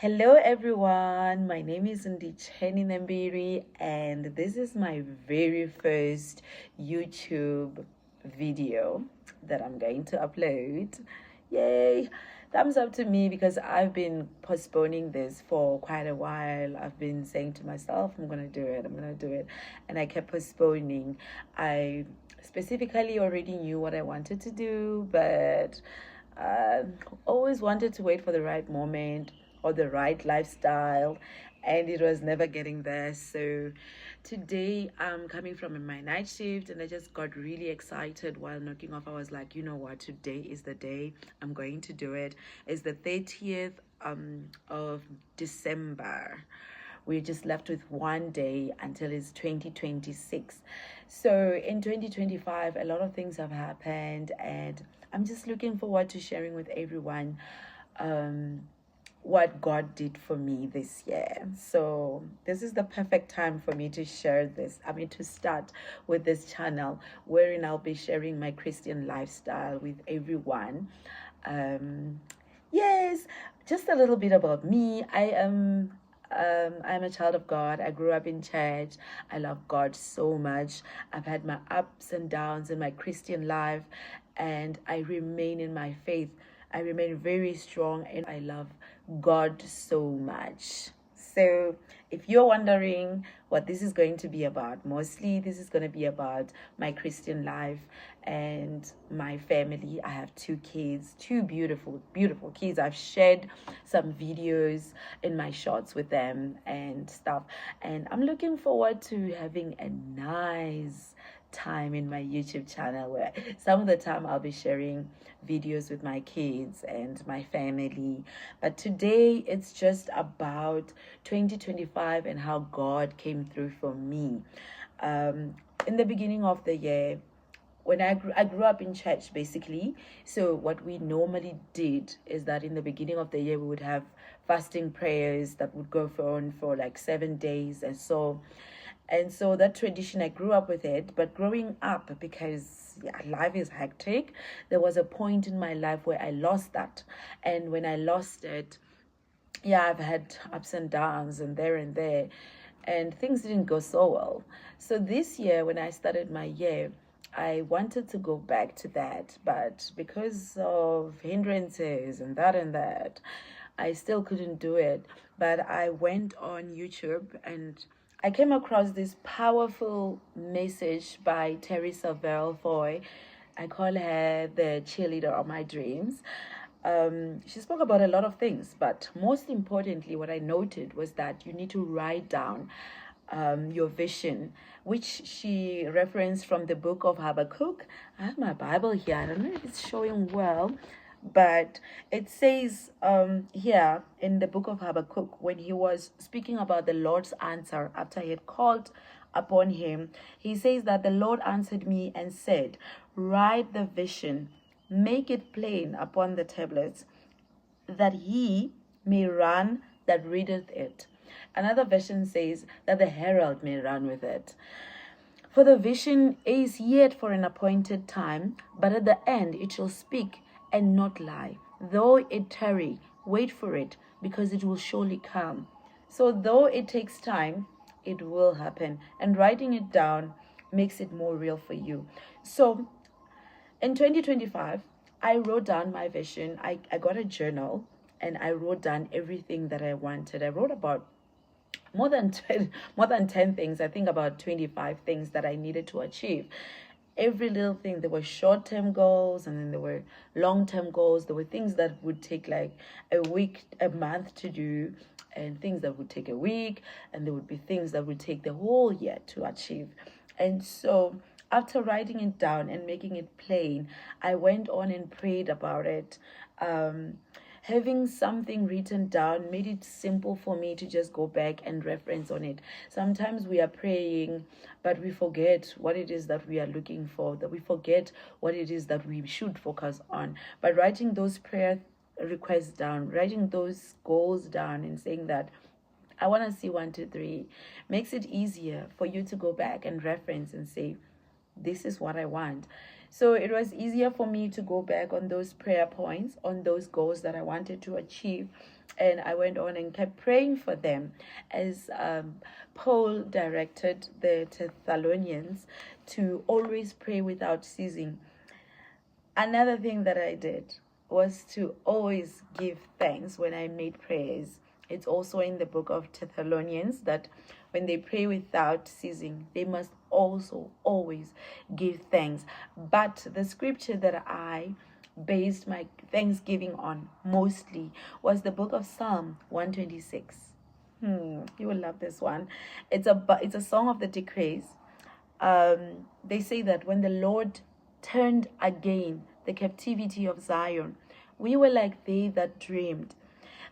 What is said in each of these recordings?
Hello everyone, my name is Ndicheni Nambiri and this is my very first YouTube video that I'm going to upload. Yay! Thumbs up to me because I've been postponing this for quite a while. I've been saying to myself, I'm gonna do it, and I kept postponing. I specifically already knew what I wanted to do, but I always wanted to wait for the right moment or the right lifestyle, and it was never getting there. So today I'm coming from my night shift and I just got really excited while knocking off. I was like, you know what, today is the day. I'm going to do it. It's the 30th of December. We're just left with one day until it's 2026. So in 2025, a lot of things have happened, and I'm just looking forward to sharing with everyone what God did for me this year. So this is the perfect time for me to share this. To start with this channel wherein I'll be sharing my Christian lifestyle with everyone. Yes, just a little bit about me. I'm a child of God. I grew up in church. I love God so much. I've had my ups and downs in my Christian life, and I remain in my faith. I remain very strong, and I love God so much. So, if you're wondering what this is going to be about, mostly this is going to be about my Christian life and my family. I have two kids, two beautiful, beautiful kids. I've shared some videos in my shorts with them and stuff. And I'm looking forward to having a nice time in my YouTube channel where some of the time I'll be sharing videos with my kids and my family. But today it's just about 2025 and how God came through for me. In the beginning of the year, when I grew up in church basically. So what we normally did is that in the beginning of the year we would have fasting prayers that would go on for like 7 days and so that tradition, I grew up with it. But growing up, because life is hectic, there was a point in my life where I lost that. And when I lost it, I've had ups and downs and there, and things didn't go so well. So this year, when I started my year, I wanted to go back to that, but because of hindrances and that, I still couldn't do it. But I went on YouTube and I came across this powerful message by Teresa Foy. I call her the cheerleader of my dreams. She spoke about a lot of things, but most importantly, what I noted was that you need to write down your vision, which she referenced from the book of Habakkuk. I have my Bible here. I don't know if it's showing well, but it says here in the book of Habakkuk, when he was speaking about the Lord's answer after he had called upon him, he says that the Lord answered me and said, write the vision, make it plain upon the tablets, that he may run that readeth it. Another version says that the herald may run with it. For the vision is yet for an appointed time, but at the end it shall speak and not lie. Though it tarry, wait for it, because it will surely come. So though it takes time, it will happen. And writing it down makes it more real for you. So in 2025, I wrote down my vision. I got a journal and I wrote down everything that I wanted. I wrote about more than 10 things. I think about 25 things that I needed to achieve. Every little thing, there were short-term goals and then there were long-term goals. There were things that would take like a week, a month to do, and things that would take a week, and there would be things that would take the whole year to achieve. And so after writing it down and making it plain, I went on and prayed about it. Having something written down made it simple for me to just go back and reference on it. Sometimes we are praying, but we forget what it is that we are looking for, that we forget what it is that we should focus on. But writing those prayer requests down, writing those goals down and saying that I want to see 1, 2, 3, makes it easier for you to go back and reference and say, this is what I want. So it was easier for me to go back on those prayer points, on those goals that I wanted to achieve. And I went on and kept praying for them as Paul directed the Thessalonians to always pray without ceasing. Another thing that I did was to always give thanks when I made prayers. It's also in the book of Thessalonians that when they pray without ceasing, they must also always give thanks. But the scripture that I based my thanksgiving on mostly was the book of Psalm 126. You will love this one. It's a song of the decrees. They say that when the Lord turned again the captivity of Zion, we were like they that dreamed.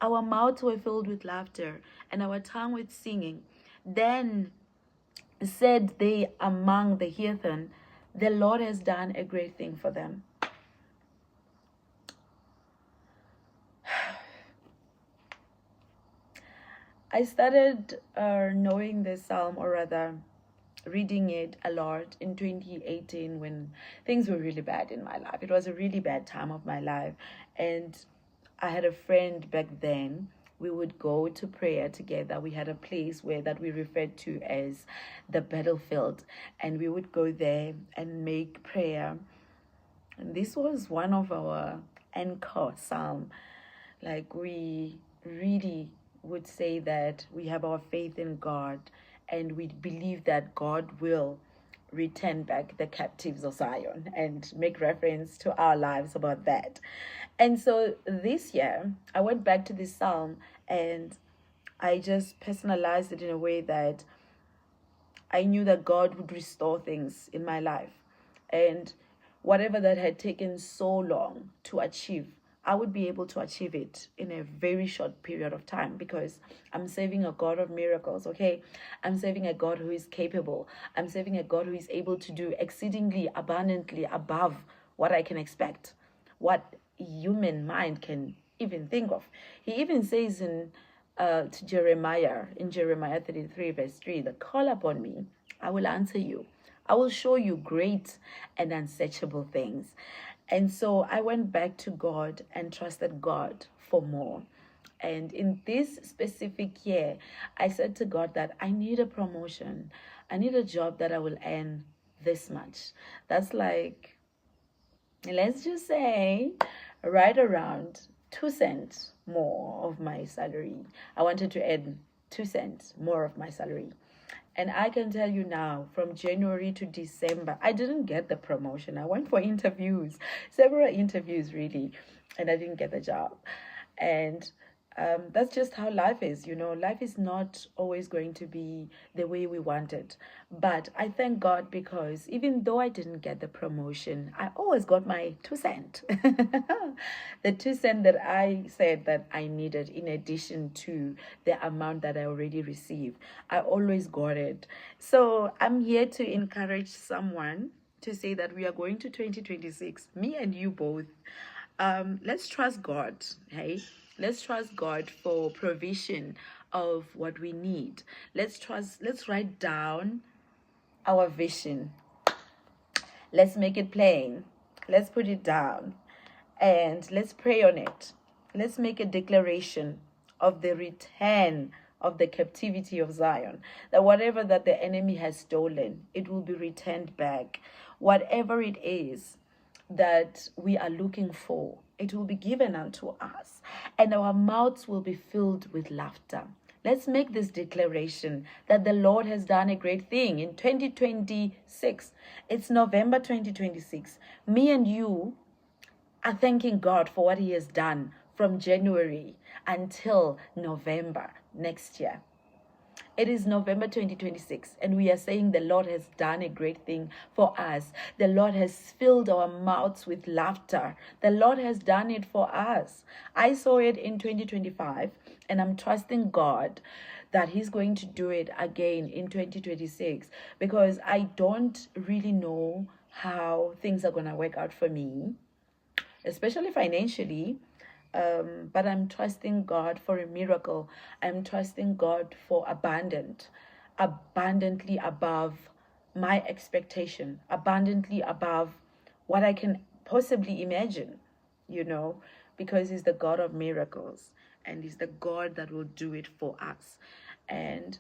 Our mouths were filled with laughter, and our tongue with singing. Then said they among the heathen, the Lord has done a great thing for them. I started knowing this psalm, or rather reading it a lot in 2018 when things were really bad in my life. It was a really bad time of my life. And I had a friend back then. We would go to prayer together. We had a place that we referred to as the battlefield. And we would go there and make prayer. And this was one of our anchor psalm. Like, we really would say that we have our faith in God, and we believe that God will return back the captives of Zion, and make reference to our lives about that. And so this year, I went back to this psalm and I just personalized it in a way that I knew that God would restore things in my life. And whatever that had taken so long to achieve, I would be able to achieve it in a very short period of time, because I'm serving a God of miracles, okay? I'm serving a God who is capable. I'm serving a God who is able to do exceedingly abundantly above what I can expect, what human mind can even think of. He even says to Jeremiah, in Jeremiah 33 verse 3, that call upon me, I will answer you. I will show you great and unsearchable things. And so I went back to God and trusted God for more. And in this specific year, I said to God that I need a promotion. I need a job that I will earn this much. That's like, let's just say, right around 2 cents more of my salary. I wanted to earn 2 cents more of my salary. And I can tell you now, from January to December, I didn't get the promotion. I went for interviews, several interviews really, and I didn't get the job. And that's just how life is. Life is not always going to be the way we want it. But I thank God, because even though I didn't get the promotion, I always got my 2 cents. The 2 cents that I said that I needed, in addition to the amount that I already received, I always got it. So I'm here to encourage someone to say that we are going to 2026, me and you both. Let's trust God, hey? Let's trust God for provision of what we need. Let's write down our vision. Let's make it plain. Let's put it down. And let's pray on it. Let's make a declaration of the return of the captivity of Zion. That whatever that the enemy has stolen, it will be returned back. Whatever it is that we are looking for, it will be given unto us, and our mouths will be filled with laughter. Let's make this declaration that the Lord has done a great thing in 2026. It's November 2026. Me and you are thanking God for what He has done from January until November next year. It is November 2026, and we are saying the Lord has done a great thing for us. The Lord has filled our mouths with laughter. The Lord has done it for us. I saw it in 2025, and I'm trusting God that He's going to do it again in 2026, because I don't really know how things are going to work out for me, especially financially. But I'm trusting God for a miracle. I'm trusting God for abundantly above my expectation, abundantly above what I can possibly imagine, because He's the God of miracles and He's the God that will do it for us. And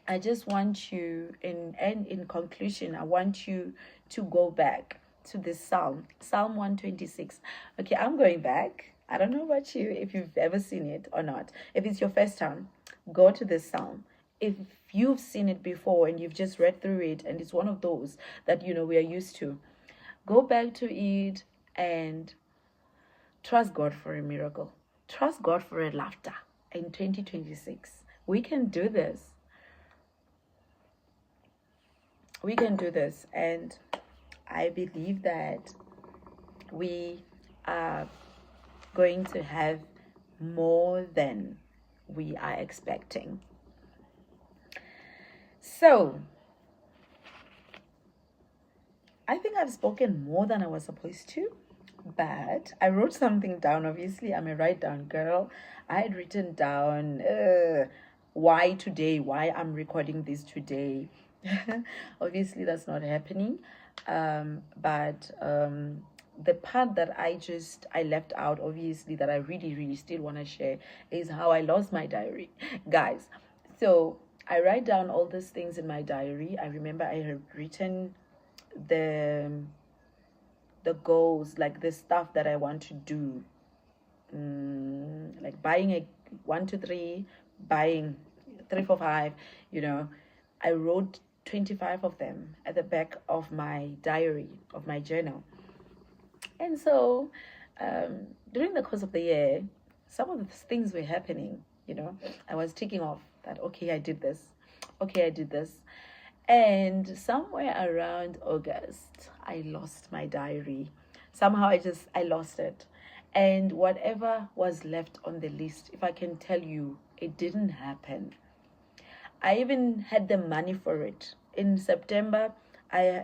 I just want you, in conclusion, I want you to go back to this Psalm 126. Okay, I'm going back. I don't know about you, if you've ever seen it or not. If it's your first time, go to this Psalm. If you've seen it before and you've just read through it and it's one of those that, we are used to, go back to it and trust God for a miracle. Trust God for a laughter in 2026. We can do this. We can do this, and I believe that we are going to have more than we are expecting. So, I think I've spoken more than I was supposed to, but I wrote something down. Obviously, I'm a write-down girl. I had written down why I'm recording this today. Obviously, that's not happening. But the part that I left out, obviously, that I really, really still want to share is how I lost my diary, guys. So I write down all these things in my diary. I remember I had written the goals, like the stuff that I want to do, like buying a 1, 2, 3, buying 3, 4, 5. I wrote 25 of them at the back of my diary, of my journal. And so during the course of the year, some of the things were happening. I was ticking off that, okay, I did this, and somewhere around August, I lost my diary. Somehow I lost it. And whatever was left on the list, if I can tell you, it didn't happen. I even had the money for it. In September,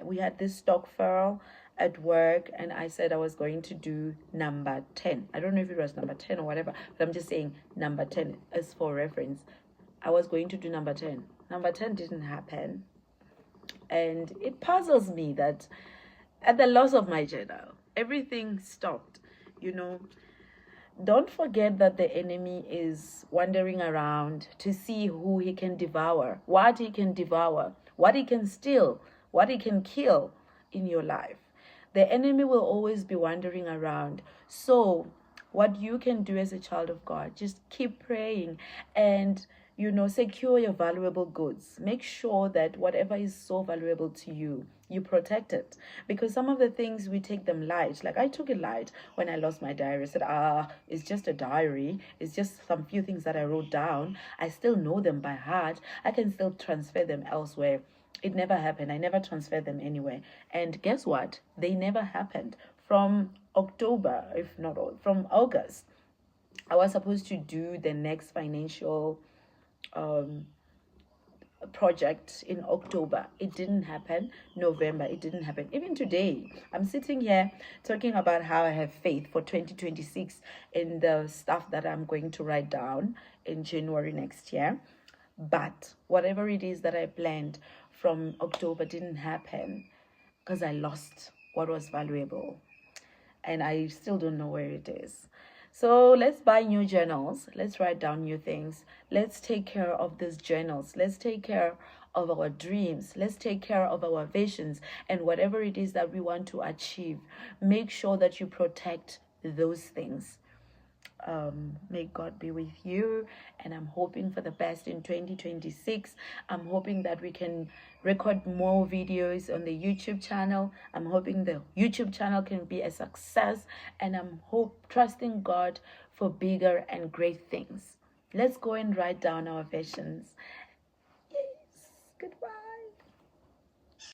we had this stock fair at work, and I said I was going to do number 10. I don't know if it was number 10 or whatever, but I'm just saying number 10 as for reference. I was going to do number 10. Number 10 didn't happen. And it puzzles me that at the loss of my journal, everything stopped. Don't forget that the enemy is wandering around to see who he can devour, what he can devour, what he can steal, what he can kill in your life. The enemy will always be wandering around. So what you can do as a child of God, just keep praying and secure your valuable goods. Make sure that whatever is so valuable to you, you protect it. Because some of the things, we take them light. Like I took it light when I lost my diary. I said, it's just a diary. It's just some few things that I wrote down. I still know them by heart. I can still transfer them elsewhere. It never happened. I never transferred them anywhere. And guess what? They never happened. From October, if not all, from August, I was supposed to do the next financial project in October. It didn't happen. November, it didn't happen. Even today, I'm sitting here talking about how I have faith for 2026 in the stuff that I'm going to write down in January next year. But whatever it is that I planned from October didn't happen because I lost what was valuable. And I still don't know where it is. So let's buy new journals. Let's write down new things. Let's take care of these journals. Let's take care of our dreams. Let's take care of our visions and whatever it is that we want to achieve. Make sure that you protect those things. May God be with you, and I'm hoping for the best in 2026. I'm hoping that we can record more videos on the YouTube channel. I'm hoping the YouTube channel can be a success, and I'm trusting God for bigger and great things. Let's go and write down our visions